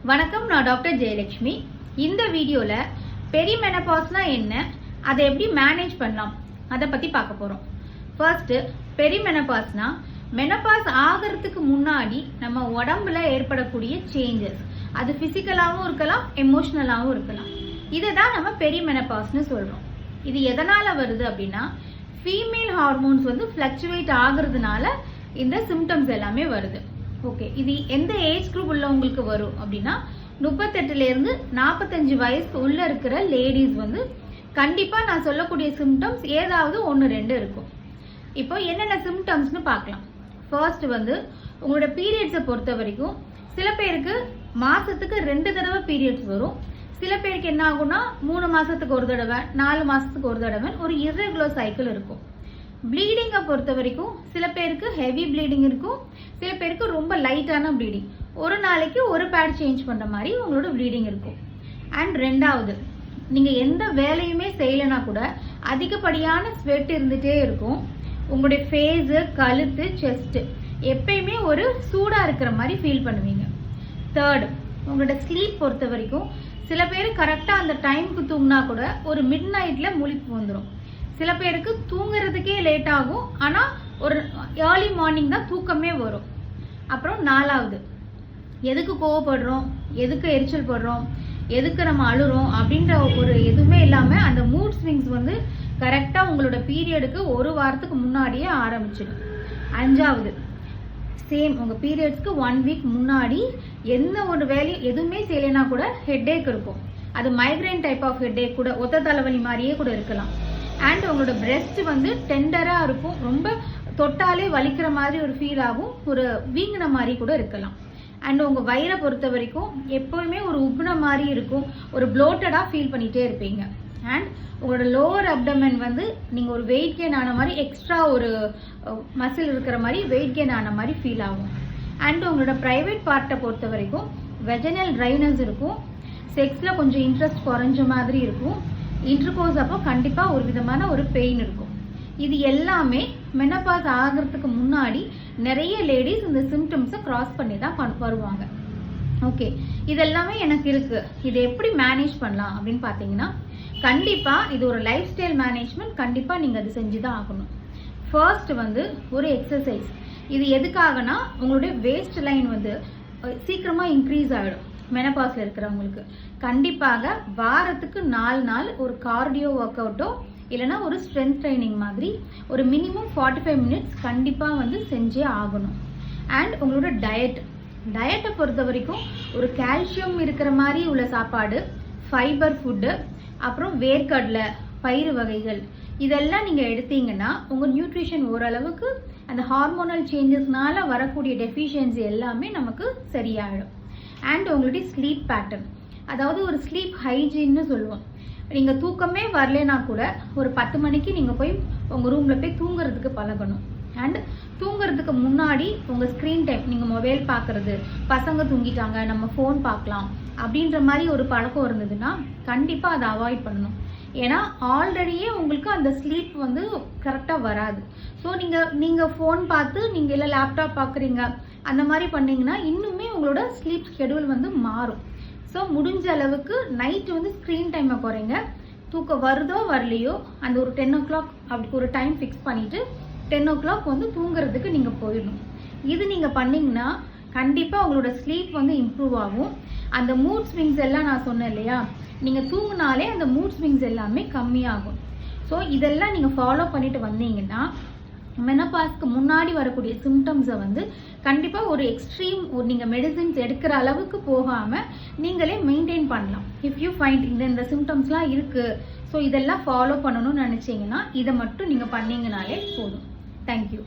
வணக்கம், நான் டாக்டர் ஜெயலட்சுமி. இந்த வீடியோல பெரிமெனபாஸ்னா என்ன, அதை எப்படி மேனேஜ் பண்ணலாம் அதை பத்தி பார்க்க போறோம். ஃபர்ஸ்ட், பெரிமெனபாஸ்னா மெனபாஸ் ஆகிறதுக்கு முன்னாடி நம்ம உடம்புல ஏற்படக்கூடிய சேஞ்சஸ். அது பிசிக்கலாகவும் இருக்கலாம், எமோஷனலாகவும் இருக்கலாம். இதை தான் நம்ம பெரிமெனபாஸ்னு சொல்றோம். இது எதனால வருது அப்படின்னா, ஃபீமேல் ஹார்மோன்ஸ் ஃபிளக்சுவேட் ஆகுறதுனால இந்த சிம்டம்ஸ் எல்லாமே வருது. ஓகே, இது எந்த ஏஜ் குரூப் உள்ளவங்களுக்கு வரும் அப்படின்னா, 38 இருந்து 45 வயசுக்கு உள்ள இருக்கிற லேடிஸ் கண்டிப்பா நான் சொல்லக்கூடிய சிம்டம்ஸ் ஏதாவது 1-2 இருக்கும். இப்போ என்னென்ன சிம்டம்ஸ்னு பார்க்கலாம். ஃபர்ஸ்ட் உங்களோட பீரியட்ஸை பொறுத்த வரைக்கும் சில பேருக்கு மாசத்துக்கு 2 தடவை பீரியட்ஸ் வரும். சில பேருக்கு என்ன ஆகும்னா 3 மாசத்துக்கு ஒரு தடவை, 4 மாசத்துக்கு ஒரு தடவை ஒரு இர்ரெகுலர் சைக்கிள் இருக்கும். ப்ளீடிங்கை பொறுத்த வரைக்கும் சில பேருக்கு ஹெவி ப்ளீடிங் இருக்கும், சில பேருக்கு ரொம்ப லைட்டான ப்ளீடிங். ஒரு நாளைக்கு ஒரு பேட் சேஞ்ச் பண்ணுற மாதிரி உங்களோட ப்ளீடிங் இருக்கும். அண்ட் ரெண்டாவது, நீங்கள் எந்த வேலையுமே செய்யலைனா கூட அதிகப்படியான ஸ்வெட் இருந்துகிட்டே இருக்கும். உங்களுடைய ஃபேஸு, கழுத்து, செஸ்ட்டு எப்பயுமே ஒரு சூடாக இருக்கிற மாதிரி ஃபீல் பண்ணுவீங்க. தேர்டு, உங்களோட ஸ்லீப் பொறுத்த வரைக்கும் சில பேர் கரெக்டாக அந்த டைமுக்கு தூங்கினா கூட ஒரு மிட் நைட்டில் முழிப்பு வந்துடும். சில பேருக்கு தூங்குறதுக்கே லேட் ஆகும், ஆனால் ஒரு ஏர்லி மார்னிங் தான் தூக்கமே வரும். அப்புறம் நாலாவது, எதுக்கு கோவப்படுறோம், எதுக்கு எரிச்சல் படுறோம், எதுக்கு நம்ம அழுறோம் அப்படின்ற ஒரு எதுவுமே இல்லாமல் அந்த மூட் ஸ்விங்ஸ் கரெக்டாக உங்களோட பீரியடுக்கு ஒரு வாரத்துக்கு முன்னாடியே ஆரம்பிச்சிடும். அஞ்சாவது, சேம் உங்கள் பீரியட்ஸ்க்கு 1 வீக் முன்னாடி எந்த ஒரு வேலையும் எதுவுமே செய்யலைன்னா கூட ஹெட்டேக் இருக்கும். அது மைக்ரைன் டைப் ஆஃப் ஹெட்டேக் கூட, ஒத்த தலைவலி மாதிரியே கூட இருக்கலாம். அண்ட் உங்களோட பிரெஸ்ட் டெண்டராக இருக்கும், ரொம்ப தொட்டாலே வலிக்கிற மாதிரி ஒரு ஃபீல் ஆகும், ஒரு வீங்கின மாதிரி கூட இருக்கலாம். அண்ட் உங்கள் வயிறை பொறுத்த வரைக்கும் எப்போவுமே ஒரு உப்புன மாதிரி இருக்கும், ஒரு ப்ளோட்டடாக ஃபீல் பண்ணிகிட்டே இருப்பீங்க. அண்ட் உங்களோட லோவர் அப்டமன் நீங்கள் ஒரு வெயிட் கெயின் ஆன மாதிரி, எக்ஸ்ட்ரா ஒரு மசில் இருக்கிற மாதிரி வெயிட் கெயின் ஆன மாதிரி ஃபீல் ஆகும். அண்ட் உங்களோட ப்ரைவேட் பார்ட்டை பொறுத்த வரைக்கும் வெஜினல் ட்ரைனஸ் இருக்கும், செக்ஸில் கொஞ்சம் இன்ட்ரெஸ்ட் குறைஞ்ச மாதிரி இருக்கும், இன்டர்கோர்ஸ் அப்போ கண்டிப்பாக ஒரு விதமான ஒரு பெயின் இருக்கும். இது எல்லாமே மெனபாஸ் ஆகிறதுக்கு முன்னாடி நிறைய லேடிஸ் இந்த சிம்டம்ஸை கிராஸ் பண்ணி தான் வருவாங்க. ஓகே, இதெல்லாமே எனக்கு இருக்குது, இதை எப்படி மேனேஜ் பண்ணலாம் அப்படின்னு பார்த்தீங்கன்னா, கண்டிப்பாக இது ஒரு லைஃப் ஸ்டைல் மேனேஜ்மெண்ட். கண்டிப்பாக நீங்கள் அது செஞ்சு தான் ஆகணும். ஃபர்ஸ்ட் ஒரு எக்ஸசைஸ். இது எதுக்காகனா, உங்களுடைய வேஸ்ட் லைன் சீக்கிரமாக இன்க்ரீஸ் ஆகிடும். மெனபாஸில் இருக்கிறவங்களுக்கு கண்டிப்பாக வாரத்துக்கு 4 நாள் ஒரு கார்டியோ ஒர்க் அவுட்டோ இல்லைனா ஒரு ஸ்ட்ரென்த் ட்ரைனிங் மாதிரி ஒரு மினிமம் 45 மினிட்ஸ் கண்டிப்பாக செஞ்சே ஆகணும். அண்ட் உங்களோட டயட்டை பொறுத்த வரைக்கும் ஒரு கால்சியம் இருக்கிற மாதிரி உள்ள சாப்பாடு, ஃபைபர் ஃபுட்டு, அப்புறம் வேர்க்கடலை, பயிறு வகைகள் இதெல்லாம் நீங்கள் எடுத்தீங்கன்னா உங்கள் நியூட்ரிஷன் ஓரளவுக்கு அந்த ஹார்மோனல் சேஞ்சஸ்னால வரக்கூடிய டெஃபிஷியன்சி எல்லாமே நமக்கு சரியாயிடும். அண்ட் உங்களுடைய ஸ்லீப் பேட்டர்ன், அதாவது ஒரு ஸ்லீப் ஹைஜீன்னு சொல்லுவோம். நீங்கள் தூக்கமே வரலனா கூட ஒரு 10 மணிக்கு நீங்கள் போய் உங்கள் ரூமில் போய் தூங்குறதுக்கு பழகணும். அண்ட் தூங்குறதுக்கு முன்னாடி உங்கள் ஸ்க்ரீன் டைம், நீங்கள் மொபைல் பார்க்குறது, பசங்க தூங்கிட்டாங்க நம்ம ஃபோன் பார்க்கலாம் அப்படின்ற மாதிரி ஒரு பழக்கம் இருந்ததுன்னா கண்டிப்பாக அதை அவாய்ட் பண்ணணும். ஏன்னா ஆல்ரெடியே உங்களுக்கு அந்த ஸ்லீப் கரெக்டாக வராது. ஸோ நீங்கள் ஃபோன் பார்த்து நீங்கள் இல்லை லேப்டாப் பார்க்குறீங்க அந்த மாதிரி பண்ணிங்கன்னா இன்னுமே உங்களோட ஸ்லீப் ஸ்கெடியூல் மாறும். ஸோ முடிஞ்ச அளவுக்கு நைட்டு ஸ்க்ரீன் டைமை குறைங்க. தூக்கம் வருதோ வரலையோ அந்த ஒரு 10 o'clock அப்படி ஒரு டைம் ஃபிக்ஸ் பண்ணிவிட்டு 10 o'clock தூங்குறதுக்கு நீங்கள் போயிடணும். இது நீங்கள் பண்ணிங்கன்னா கண்டிப்பாக உங்களோட ஸ்லீப் இம்ப்ரூவ் ஆகும். அந்த மூட் ஸ்விங்ஸ் எல்லாம் நான் சொன்னேன் இல்லையா, நீங்கள் தூங்கினாலே அந்த மூட் ஸ்விங்ஸ் எல்லாமே கம்மியாகும். ஸோ இதெல்லாம் நீங்கள் ஃபாலோ பண்ணிட்டு வந்தீங்கன்னா மெனபாஸ்க்கு முன்னாடி வரக்கூடிய சிம்டம்ஸை கண்டிப்பாக ஒரு எக்ஸ்ட்ரீம் நீங்கள் மெடிசின்ஸ் எடுக்கிற அளவுக்கு போகாமல் நீங்களே மெயின்டைன் பண்ணலாம். இஃப் யூ ஃபைண்ட் இந்த சிம்டம்ஸ்லாம் இருக்குது, ஸோ இதெல்லாம் ஃபாலோ பண்ணணும்னு நினச்சிங்கன்னா இதை மட்டும் நீங்கள் பண்ணிங்கனாலே போதும். தேங்க்யூ.